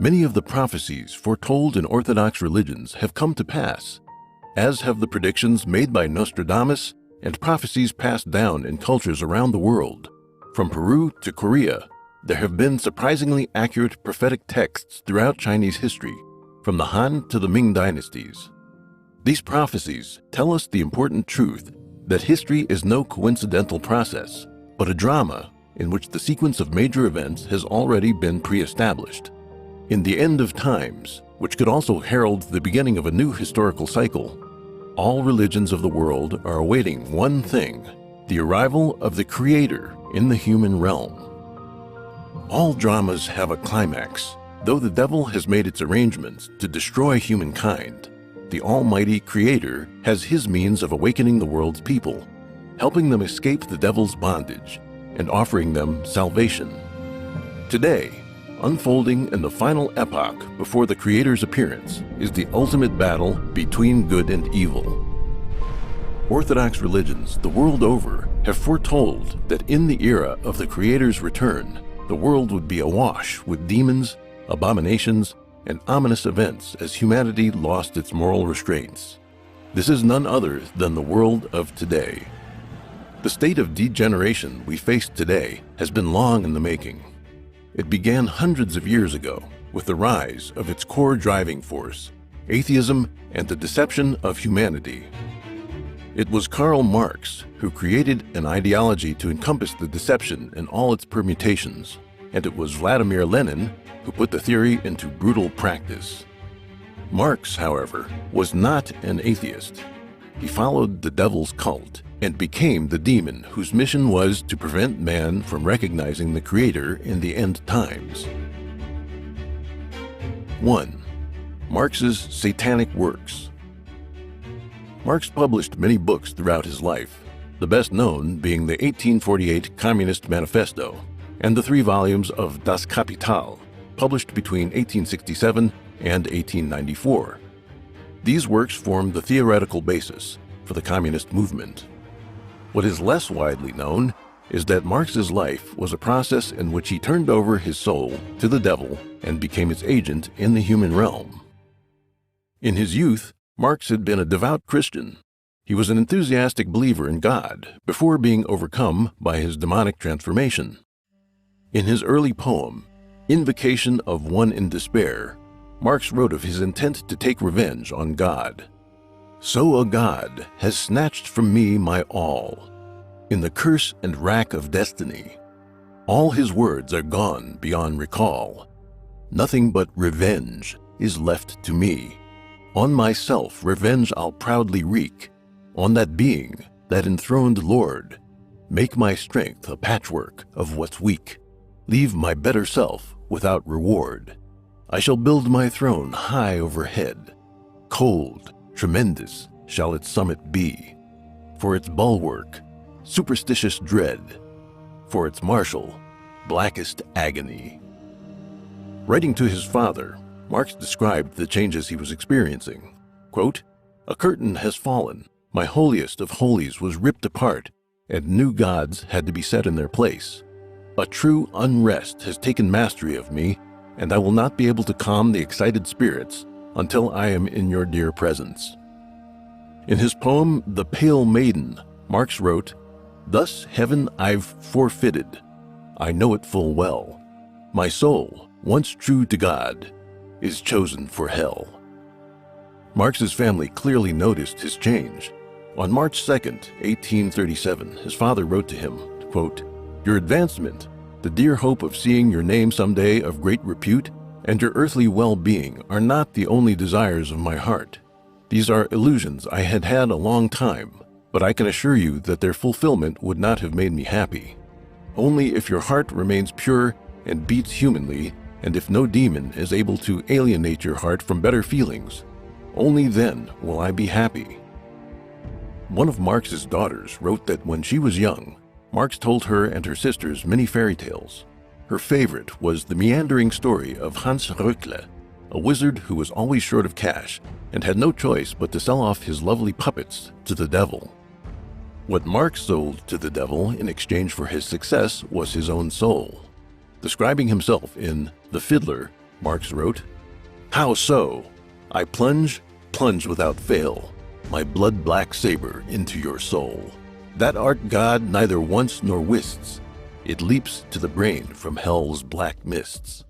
Many of the prophecies foretold in Orthodox religions have come to pass, as have the predictions made by Nostradamus and prophecies passed down in cultures around the world. From Peru to Korea, there have been surprisingly accurate prophetic texts throughout Chinese history, from the Han to the Ming dynasties. These prophecies tell us the important truth that history is no coincidental process, but a drama in which the sequence of major events has already been pre-established. In the end of times, which could also herald the beginning of a new historical cycle, all religions of the world are awaiting one thing: the arrival of the Creator in the human realm. All dramas have a climax. Though the devil has made its arrangements to destroy humankind, the Almighty Creator has His means of awakening the world's people, helping them escape the devil's bondage and offering them salvation. Today, unfolding in the final epoch before the Creator's appearance, is the ultimate battle between good and evil. Orthodox religions the world over have foretold that in the era of the Creator's return, the world would be awash with demons, abominations, and ominous events as humanity lost its moral restraints. This is none other than the world of today. The state of degeneration we face today has been long in the making. It began hundreds of years ago with the rise of its core driving force, atheism and the deception of humanity. It was Karl Marx who created an ideology to encompass the deception in all its permutations, and it was Vladimir Lenin who put the theory into brutal practice. Marx, however, was not an atheist. He followed the devil's cult and became the demon whose mission was to prevent man from recognizing the Creator in the end times. 1. Marx's satanic works. Marx published many books throughout his life, the best known being the 1848 Communist Manifesto and the 3 volumes of Das Kapital, published between 1867 and 1894. These works formed the theoretical basis for the communist movement. What is less widely known is that Marx's life was a process in which he turned over his soul to the devil and became its agent in the human realm. In his youth, Marx had been a devout Christian. He was an enthusiastic believer in God before being overcome by his demonic transformation. In his early poem, Invocation of One in Despair, Marx wrote of his intent to take revenge on God. So a God has snatched from me my all, in the curse and rack of destiny. All his words are gone beyond recall. Nothing but revenge is left to me. On myself revenge I'll proudly wreak, on that being, that enthroned Lord. Make my strength a patchwork of what's weak. Leave my better self without reward. I shall build my throne high overhead. Cold, tremendous shall its summit be. For its bulwark, superstitious dread. For its marshal, blackest agony. Writing to his father, Marx described the changes he was experiencing. Quote, "A curtain has fallen. My holiest of holies was ripped apart, and new gods had to be set in their place. A true unrest has taken mastery of me, and I will not be able to calm the excited spirits until I am in your dear presence." In his poem, The Pale Maiden, Marx wrote, "Thus heaven I've forfeited. I know it full well. My soul, once true to God, is chosen for hell." Marx's family clearly noticed his change. On March 2nd, 1837, his father wrote to him, quote, "Your advancement, the dear hope of seeing your name someday of great repute, and your earthly well-being are not the only desires of my heart. These are illusions I had had a long time, but I can assure you that their fulfillment would not have made me happy. Only if your heart remains pure and beats humanly, and if no demon is able to alienate your heart from better feelings, only then will I be happy." One of Marx's daughters wrote that when she was young, Marx told her and her sisters many fairy tales. Her favorite was the meandering story of Hans Röckle, a wizard who was always short of cash and had no choice but to sell off his lovely puppets to the devil. What Marx sold to the devil in exchange for his success was his own soul. Describing himself in The Fiddler, Marx wrote, "How so? I plunge without fail, my blood-black saber into your soul. That art God neither wants nor wists. It leaps to the brain from hell's black mists.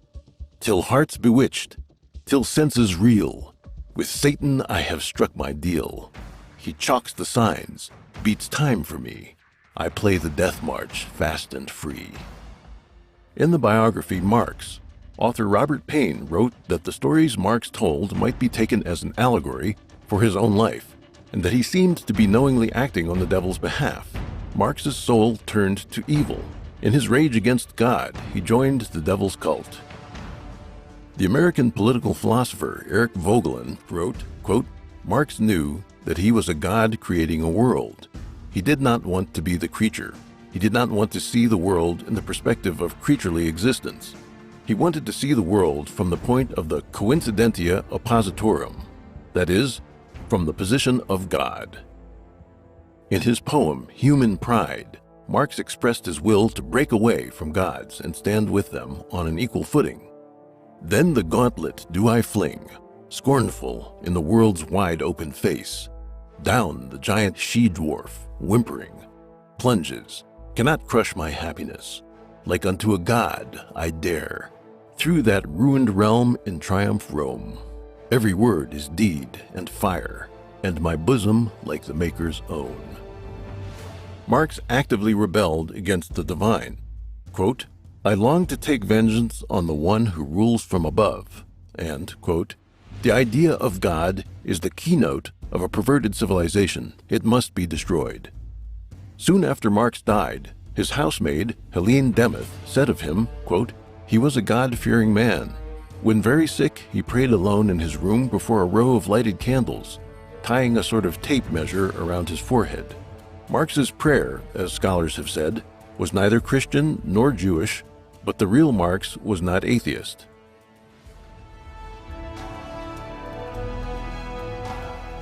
Till hearts bewitched, till senses reel, with Satan I have struck my deal. He chalks the signs, beats time for me. I play the death march fast and free." In the biography Marx, author Robert Payne wrote that the stories Marx told might be taken as an allegory for his own life, and that he seemed to be knowingly acting on the devil's behalf. Marx's soul turned to evil. In his rage against God, he joined the devil's cult. The American political philosopher Eric Voegelin wrote, quote, "Marx knew that he was a God creating a world. He did not want to be the creature. He did not want to see the world in the perspective of creaturely existence. He wanted to see the world from the point of the coincidentia oppositorum, that is, from the position of God." In his poem, Human Pride, Marx expressed his will to break away from gods and stand with them on an equal footing. "Then the gauntlet do I fling, scornful in the world's wide open face. Down the giant she-dwarf, whimpering, plunges, cannot crush my happiness. Like unto a god I dare, through that ruined realm in triumph roam. Every word is deed and fire, and my bosom like the Maker's own." Marx actively rebelled against the divine. Quote, "I long to take vengeance on the one who rules from above," and, quote, "The idea of God is the keynote of a perverted civilization. It must be destroyed." Soon after Marx died, his housemaid, Helene Demuth, said of him, quote, "He was a God-fearing man. When very sick, he prayed alone in his room before a row of lighted candles, tying a sort of tape measure around his forehead." Marx's prayer, as scholars have said, was neither Christian nor Jewish, but the real Marx was not atheist.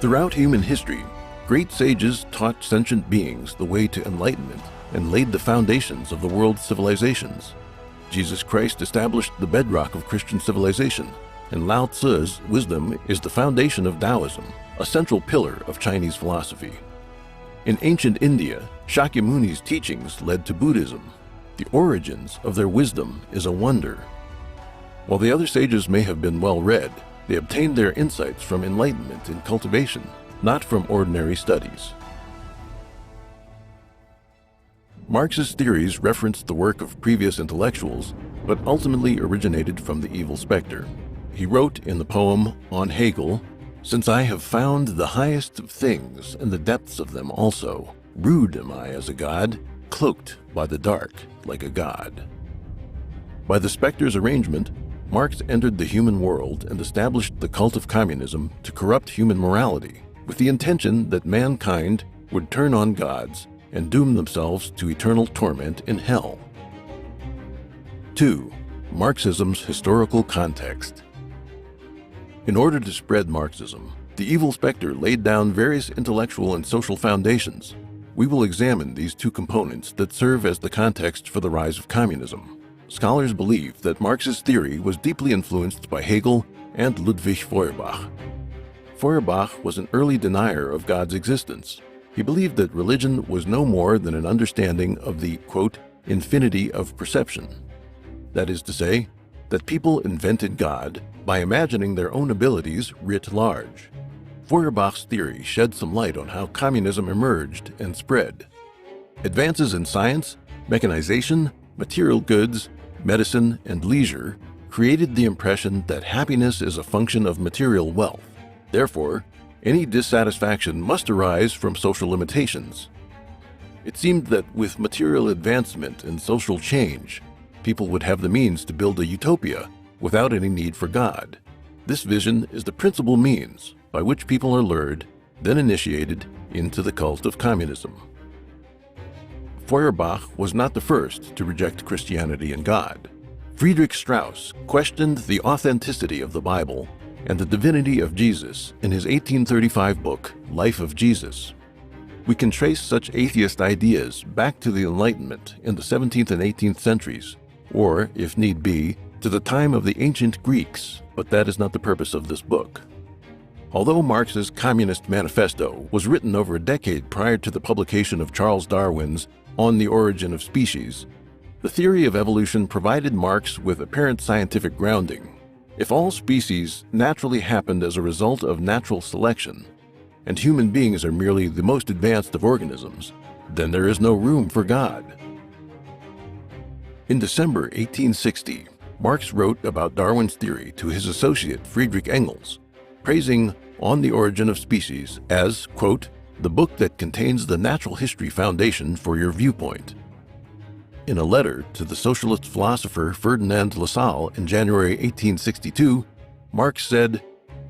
Throughout human history, great sages taught sentient beings the way to enlightenment and laid the foundations of the world's civilizations. Jesus Christ established the bedrock of Christian civilization, and Lao Tzu's wisdom is the foundation of Taoism, a central pillar of Chinese philosophy. In ancient India, Shakyamuni's teachings led to Buddhism. The origins of their wisdom is a wonder. While the other sages may have been well-read, they obtained their insights from enlightenment and cultivation, not from ordinary studies. Marx's theories referenced the work of previous intellectuals, but ultimately originated from the evil specter. He wrote in the poem On Hegel, "Since I have found the highest of things and the depths of them also, rude am I as a god, cloaked by the dark like a god." By the specter's arrangement, Marx entered the human world and established the cult of communism to corrupt human morality, with the intention that mankind would turn on gods and doom themselves to eternal torment in hell. 2. Marxism's historical context. In order to spread Marxism, the evil specter laid down various intellectual and social foundations. We will examine these two components that serve as the context for the rise of communism. Scholars believe that Marx's theory was deeply influenced by Hegel and Ludwig Feuerbach. Feuerbach was an early denier of God's existence. He believed that religion was no more than an understanding of the, quote, infinity of perception. That is to say, that people invented God by imagining their own abilities writ large. Feuerbach's theory shed some light on how communism emerged and spread. Advances in science, mechanization, material goods, medicine, and leisure created the impression that happiness is a function of material wealth. Therefore, any dissatisfaction must arise from social limitations. It seemed that with material advancement and social change, people would have the means to build a utopia without any need for God. This vision is the principal means by which people are lured, then initiated, into the cult of communism. Feuerbach was not the first to reject Christianity and God. Friedrich Strauss questioned the authenticity of the Bible and the divinity of Jesus in his 1835 book, Life of Jesus. We can trace such atheist ideas back to the Enlightenment in the 17th and 18th centuries, or, if need be, to the time of the ancient Greeks, but that is not the purpose of this book. Although Marx's Communist Manifesto was written over a decade prior to the publication of Charles Darwin's On the Origin of Species, the theory of evolution provided Marx with apparent scientific grounding. If all species naturally happened as a result of natural selection, and human beings are merely the most advanced of organisms, then there is no room for God. In December 1860, Marx wrote about Darwin's theory to his associate Friedrich Engels, praising On the Origin of Species as, quote, the book that contains the natural history foundation for your viewpoint. In a letter to the socialist philosopher Ferdinand Lassalle in January 1862, Marx said,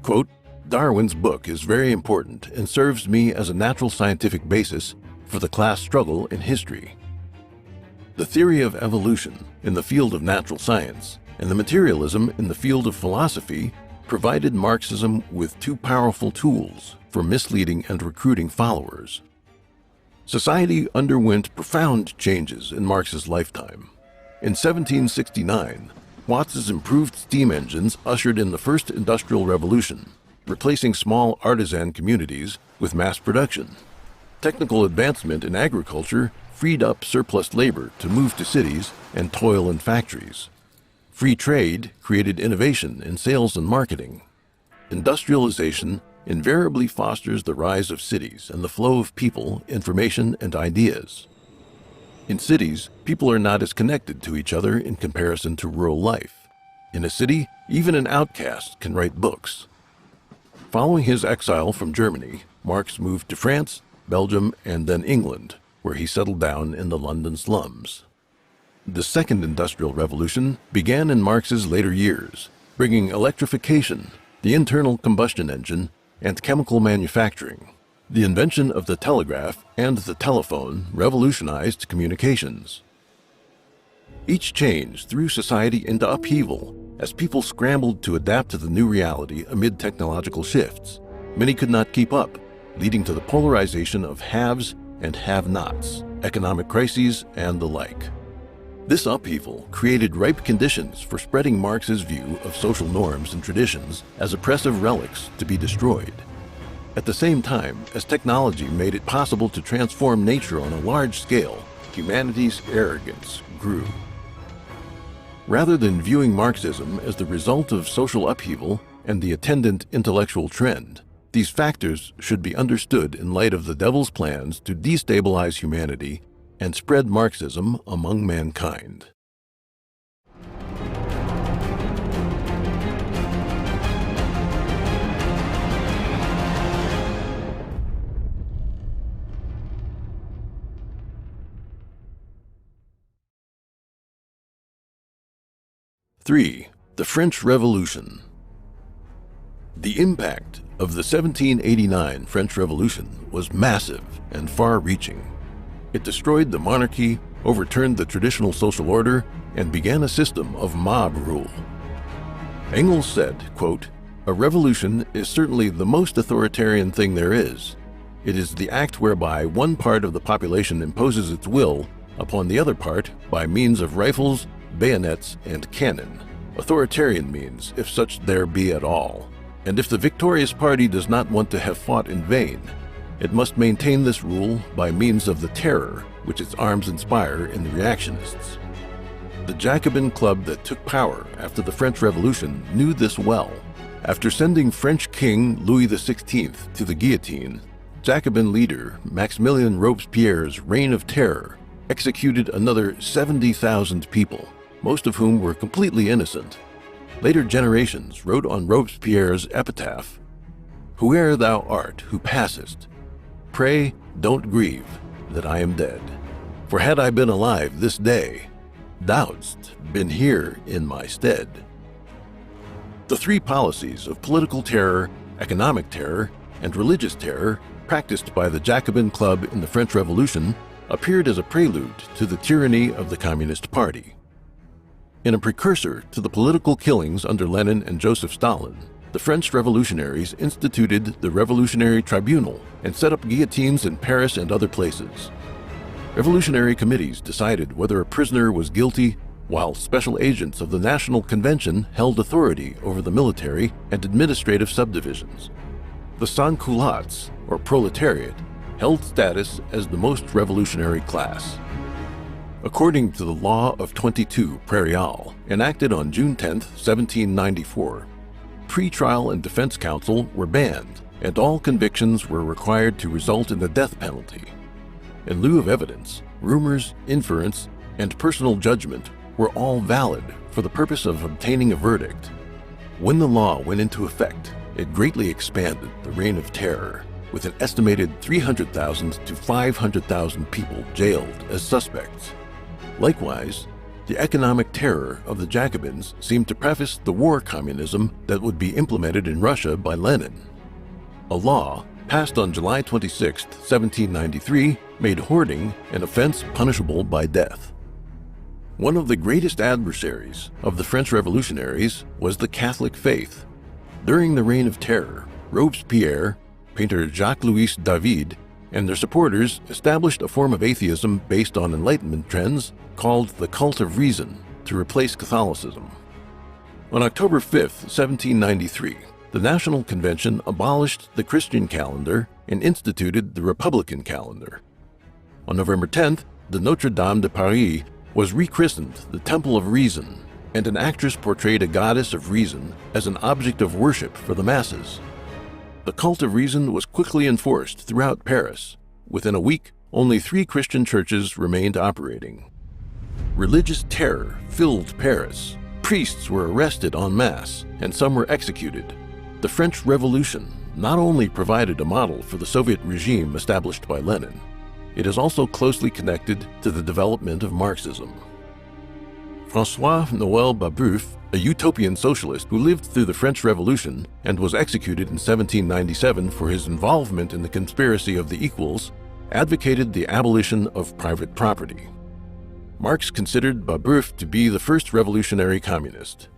quote, Darwin's book is very important and serves me as a natural scientific basis for the class struggle in history. The theory of evolution in the field of natural science and the materialism in the field of philosophy provided Marxism with two powerful tools for misleading and recruiting followers. Society underwent profound changes in Marx's lifetime. In 1769, Watts's improved steam engines ushered in the first industrial revolution, replacing small artisan communities with mass production. Technical advancement in agriculture freed up surplus labor to move to cities and toil in factories. Free trade created innovation in sales and marketing. Industrialization invariably fosters the rise of cities and the flow of people, information, and ideas. In cities, people are not as connected to each other in comparison to rural life. In a city, even an outcast can write books. Following his exile from Germany, Marx moved to France, Belgium, and then England, where he settled down in the London slums. The Second Industrial Revolution began in Marx's later years, bringing electrification, the internal combustion engine, and chemical manufacturing. The invention of the telegraph and the telephone revolutionized communications. Each change threw society into upheaval as people scrambled to adapt to the new reality amid technological shifts. Many could not keep up, leading to the polarization of haves and have-nots, economic crises, and the like. This upheaval created ripe conditions for spreading Marx's view of social norms and traditions as oppressive relics to be destroyed. At the same time, as technology made it possible to transform nature on a large scale, humanity's arrogance grew. Rather than viewing Marxism as the result of social upheaval and the attendant intellectual trend, these factors should be understood in light of the devil's plans to destabilize humanity and spread Marxism among mankind. Three, the French Revolution. The impact of the 1789 French Revolution was massive and far-reaching. It destroyed the monarchy, overturned the traditional social order, and began a system of mob rule. Engels said, quote, "A revolution is certainly the most authoritarian thing there is. It is the act whereby one part of the population imposes its will upon the other part by means of rifles, bayonets, and cannon. Authoritarian means, if such there be at all. And if the victorious party does not want to have fought in vain, it must maintain this rule by means of the terror which its arms inspire in the reactionists." The Jacobin club that took power after the French Revolution knew this well. After sending French King Louis XVI to the guillotine, Jacobin leader Maximilien Robespierre's reign of terror executed another 70,000 people, most of whom were completely innocent. Later generations wrote on Robespierre's epitaph, "Whoe'er thou art who passest, pray don't grieve that I am dead. For had I been alive this day, thou'dst been here in my stead." The three policies of political terror, economic terror, and religious terror practiced by the Jacobin Club in the French Revolution appeared as a prelude to the tyranny of the Communist Party. In a precursor to the political killings under Lenin and Joseph Stalin, the French revolutionaries instituted the Revolutionary Tribunal and set up guillotines in Paris and other places. Revolutionary committees decided whether a prisoner was guilty while special agents of the National Convention held authority over the military and administrative subdivisions. The sans-culottes, or proletariat, held status as the most revolutionary class. According to the Law of 22 Prairial, enacted on June 10, 1794, pre-trial and defense counsel were banned, and all convictions were required to result in the death penalty. In lieu of evidence, rumors, inference, and personal judgment were all valid for the purpose of obtaining a verdict. When the law went into effect, it greatly expanded the reign of terror, with an estimated 300,000 to 500,000 people jailed as suspects. Likewise, the economic terror of the Jacobins seemed to preface the war communism that would be implemented in Russia by Lenin. A law passed on July 26, 1793, made hoarding an offense punishable by death. One of the greatest adversaries of the French revolutionaries was the Catholic faith. During the Reign of Terror, Robespierre, painter Jacques-Louis David, and their supporters established a form of atheism based on Enlightenment trends called the cult of reason to replace Catholicism. On October 5, 1793, the National Convention abolished the Christian calendar and instituted the Republican calendar. On November 10th, the Notre Dame de Paris was rechristened the Temple of Reason, and an actress portrayed a goddess of reason as an object of worship for the masses. The cult of reason was quickly enforced throughout Paris. Within a week, only 3 Christian churches remained operating. Religious terror filled Paris. Priests were arrested en masse, and some were executed. The French Revolution not only provided a model for the Soviet regime established by Lenin, it is also closely connected to the development of Marxism. François-Noël Babeuf, a utopian socialist who lived through the French Revolution and was executed in 1797 for his involvement in the conspiracy of the equals, advocated the abolition of private property. Marx considered Babeuf to be the first revolutionary communist.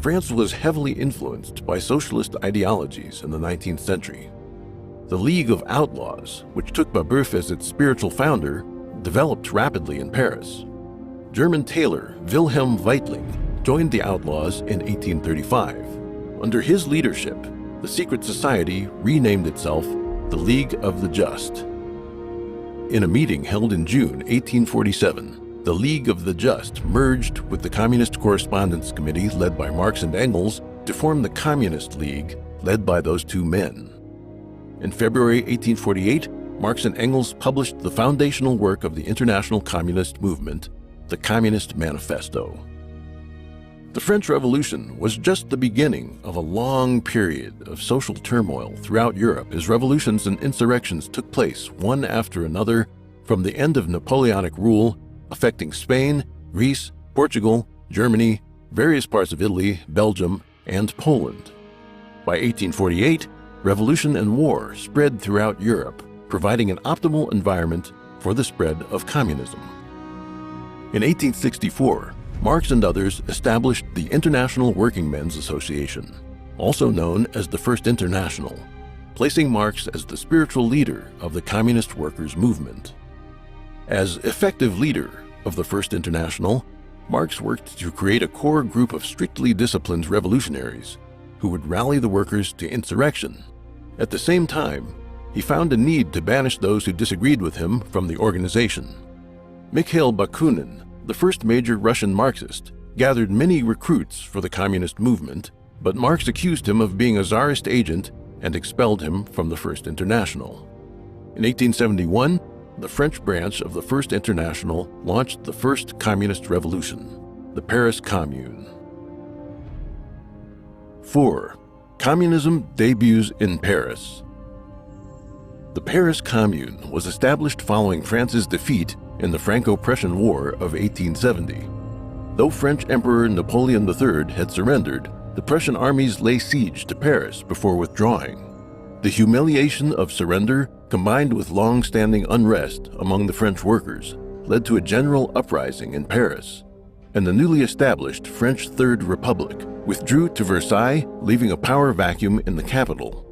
France was heavily influenced by socialist ideologies in the 19th century. The League of Outlaws, which took Babeuf as its spiritual founder, developed rapidly in Paris. German tailor Wilhelm Weitling joined the Outlaws in 1835. Under his leadership, the secret society renamed itself the League of the Just. In a meeting held in June 1847, the League of the Just merged with the Communist Correspondence Committee led by Marx and Engels to form the Communist League led by those two men. In February 1848, Marx and Engels published the foundational work of the international communist movement, the Communist Manifesto. The French Revolution was just the beginning of a long period of social turmoil throughout Europe as revolutions and insurrections took place one after another from the end of Napoleonic rule, affecting Spain, Greece, Portugal, Germany, various parts of Italy, Belgium, and Poland. By 1848, revolution and war spread throughout Europe, providing an optimal environment for the spread of communism. In 1864, Marx and others established the International Working Men's Association, also known as the First International, placing Marx as the spiritual leader of the communist workers' movement. As effective leader of the First International, Marx worked to create a core group of strictly disciplined revolutionaries who would rally the workers to insurrection. At the same time, he found a need to banish those who disagreed with him from the organization. Mikhail Bakunin, the first major Russian Marxist, gathered many recruits for the communist movement, but Marx accused him of being a Tsarist agent and expelled him from the First International. In 1871, the French branch of the First International launched the first communist revolution, the Paris Commune. 4. Communism debuts in Paris. The Paris Commune was established following France's defeat in the Franco-Prussian War of 1870. Though French Emperor Napoleon III had surrendered, the Prussian armies lay siege to Paris before withdrawing. The humiliation of surrender, combined with long-standing unrest among the French workers, led to a general uprising in Paris, and the newly established French Third Republic withdrew to Versailles, leaving a power vacuum in the capital.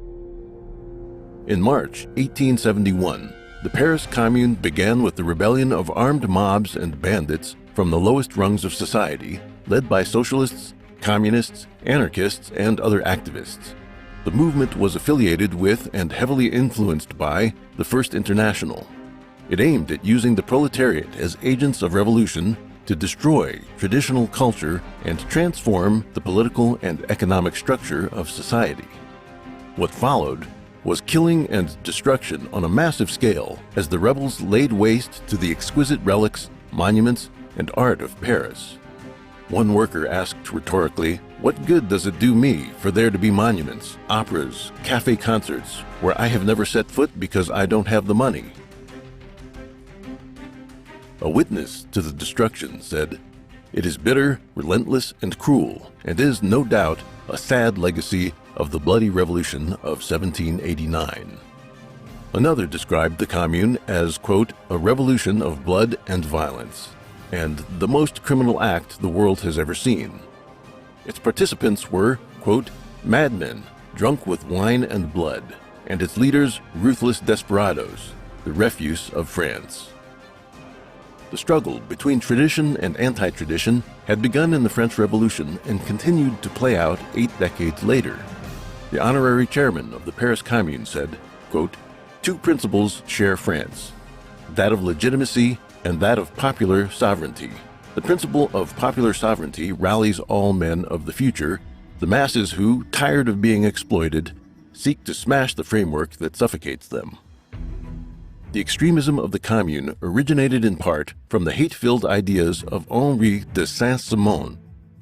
In March 1871, the Paris Commune began with the rebellion of armed mobs and bandits from the lowest rungs of society, led by socialists, communists, anarchists, and other activists. The movement was affiliated with and heavily influenced by the First International. It aimed at using the proletariat as agents of revolution to destroy traditional culture and transform the political and economic structure of society. What followed was killing and destruction on a massive scale as the rebels laid waste to the exquisite relics, monuments, and art of Paris. One worker asked rhetorically, "What good does it do me for there to be monuments, operas, cafe concerts, where I have never set foot because I don't have the money?" A witness to the destruction said, "It is bitter, relentless, and cruel, and is, no doubt, a sad legacy of the bloody revolution of 1789. Another described the Commune as, quote, "a revolution of blood and violence, and the most criminal act the world has ever seen. Its participants were, quote, madmen, drunk with wine and blood, and its leaders ruthless desperados, the refuse of France." The struggle between tradition and anti-tradition had begun in the French Revolution and continued to play out 8 decades later. The honorary chairman of the Paris Commune said, quote, "Two principles share France, that of legitimacy and that of popular sovereignty. The principle of popular sovereignty rallies all men of the future, the masses who, tired of being exploited, seek to smash the framework that suffocates them." The extremism of the Commune originated in part from the hate-filled ideas of Henri de Saint-Simon,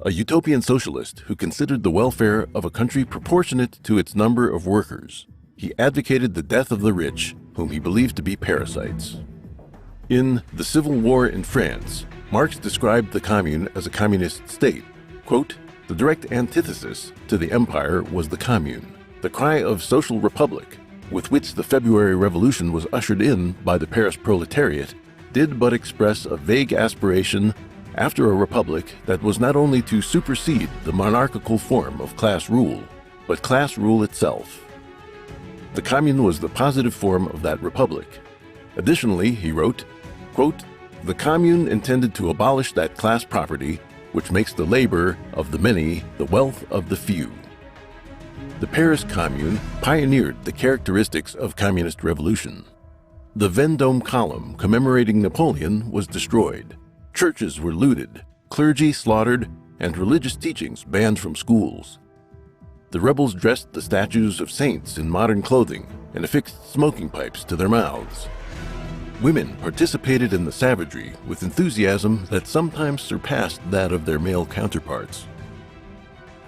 a utopian socialist who considered the welfare of a country proportionate to its number of workers. He advocated the death of the rich, whom he believed to be parasites. In The Civil War in France, Marx described the Commune as a communist state. Quote, "The direct antithesis to the empire was the Commune, the cry of social republic, with which the February Revolution was ushered in by the Paris proletariat, did but express a vague aspiration after a republic that was not only to supersede the monarchical form of class rule, but class rule itself. The Commune was the positive form of that republic. Additionally, he wrote, quote, "The Commune intended to abolish that class property which makes the labor of the many the wealth of the few." The Paris Commune pioneered the characteristics of communist revolution. The Vendôme column commemorating Napoleon was destroyed. Churches were looted, clergy slaughtered, and religious teachings banned from schools. The rebels dressed the statues of saints in modern clothing and affixed smoking pipes to their mouths. Women participated in the savagery with enthusiasm that sometimes surpassed that of their male counterparts.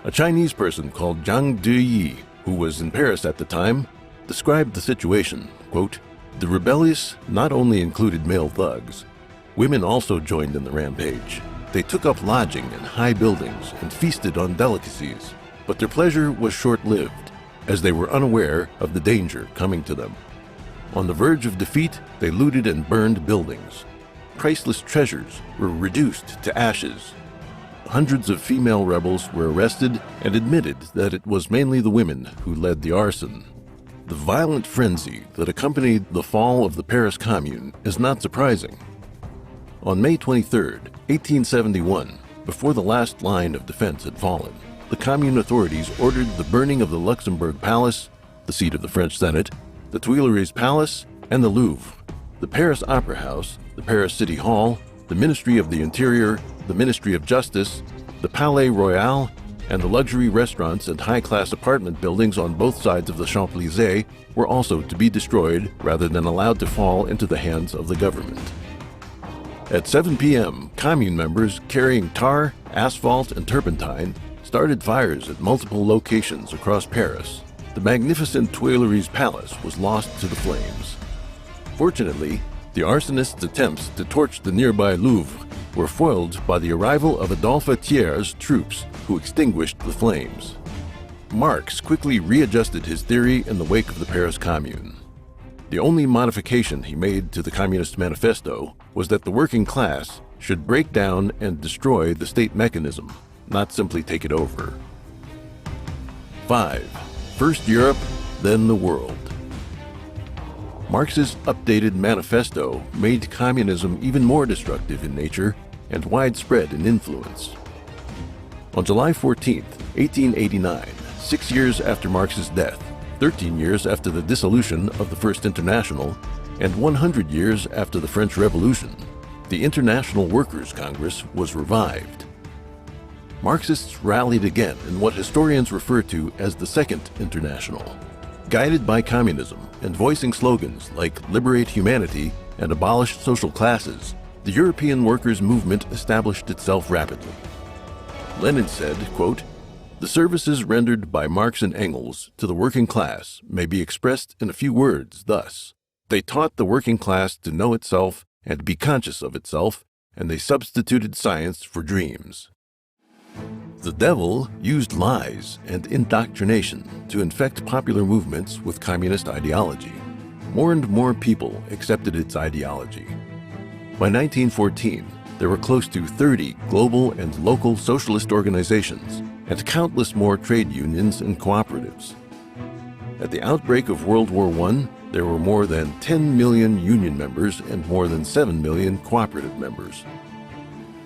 A Chinese person called Zhang Deyi, who was in Paris at the time, described the situation, quote, "The rebellious not only included male thugs, women also joined in the rampage. They took up lodging in high buildings and feasted on delicacies, but their pleasure was short-lived, as they were unaware of the danger coming to them. On the verge of defeat, they looted and burned buildings. Priceless treasures were reduced to ashes. Hundreds of female rebels were arrested and admitted that it was mainly the women who led the arson." The violent frenzy that accompanied the fall of the Paris Commune is not surprising. On May 23, 1871, before the last line of defense had fallen, the Commune authorities ordered the burning of the Luxembourg Palace, the seat of the French Senate, the Tuileries Palace, and the Louvre, the Paris Opera House, the Paris City Hall, the Ministry of the Interior, the Ministry of Justice, the Palais Royal, and the luxury restaurants and high-class apartment buildings on both sides of the Champs-Élysées were also to be destroyed rather than allowed to fall into the hands of the government. At 7 p.m., Commune members carrying tar, asphalt, and turpentine started fires at multiple locations across Paris. The magnificent Tuileries Palace was lost to the flames. Fortunately, the arsonists' attempts to torch the nearby Louvre were foiled by the arrival of Adolphe Thiers' troops, who extinguished the flames. Marx quickly readjusted his theory in the wake of the Paris Commune. The only modification he made to the Communist Manifesto was that the working class should break down and destroy the state mechanism, not simply take it over. 5. First Europe, then the world. Marx's updated manifesto made communism even more destructive in nature and widespread in influence. On July 14, 1889, 6 years after Marx's death, 13 years after the dissolution of the First International, and 100 years after the French Revolution, the International Workers' Congress was revived. Marxists rallied again in what historians refer to as the Second International. Guided by communism and voicing slogans like "Liberate Humanity" and "Abolish Social Classes," the European workers' movement established itself rapidly. Lenin said, quote, "The services rendered by Marx and Engels to the working class may be expressed in a few words thus. They taught the working class to know itself and be conscious of itself, and they substituted science for dreams." The devil used lies and indoctrination to infect popular movements with communist ideology. More and more people accepted its ideology. By 1914, there were close to 30 global and local socialist organizations and countless more trade unions and cooperatives. At the outbreak of World War I, there were more than 10 million union members and more than 7 million cooperative members.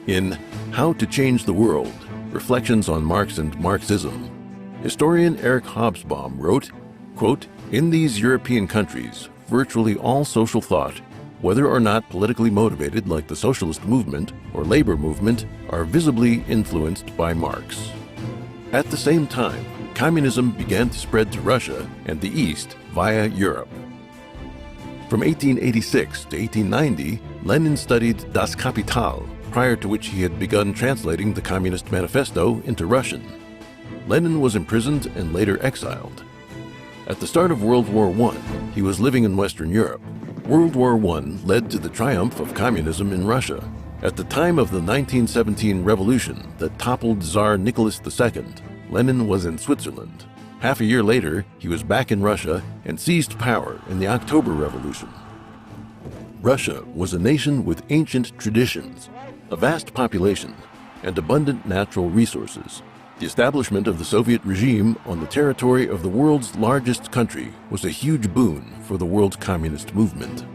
In How to Change the World, Reflections on Marx and Marxism, historian Eric Hobsbawm wrote, quote, "In these European countries, virtually all social thought, whether or not politically motivated like the socialist movement or labor movement, are visibly influenced by Marx." At the same time, communism began to spread to Russia and the East via Europe. From 1886 to 1890, Lenin studied Das Kapital, prior to which he had begun translating the Communist Manifesto into Russian. Lenin was imprisoned and later exiled. At the start of World War I, he was living in Western Europe. World War I led to the triumph of communism in Russia. At the time of the 1917 revolution that toppled Tsar Nicholas II, Lenin was in Switzerland. Half a year later, he was back in Russia and seized power in the October Revolution. Russia was a nation with ancient traditions, a vast population, and abundant natural resources. The establishment of the Soviet regime on the territory of the world's largest country was a huge boon for the world communist movement.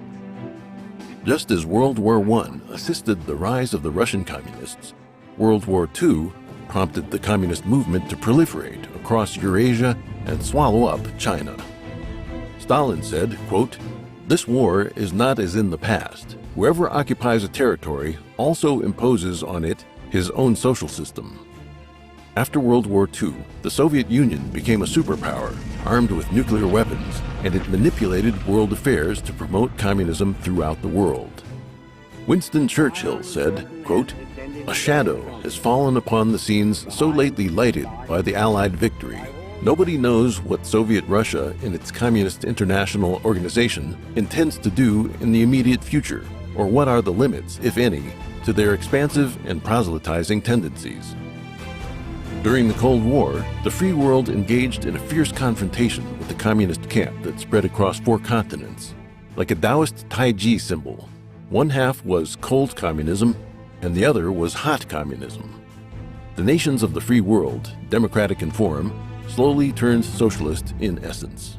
Just as World War I assisted the rise of the Russian communists, World War II prompted the communist movement to proliferate across Eurasia and swallow up China. Stalin said, quote, "This war is not as in the past. Whoever occupies a territory also imposes on it his own social system." After World War II, the Soviet Union became a superpower, armed with nuclear weapons, and it manipulated world affairs to promote communism throughout the world. Winston Churchill said, quote, "A shadow has fallen upon the scenes so lately lighted by the Allied victory. Nobody knows what Soviet Russia and its Communist International Organization intends to do in the immediate future, or what are the limits, if any, to their expansive and proselytizing tendencies." During the Cold War, the free world engaged in a fierce confrontation with the communist camp that spread across 4 continents. Like a Taoist Taiji symbol, one half was cold communism and the other was hot communism. The nations of the free world, democratic in form, slowly turned socialist in essence.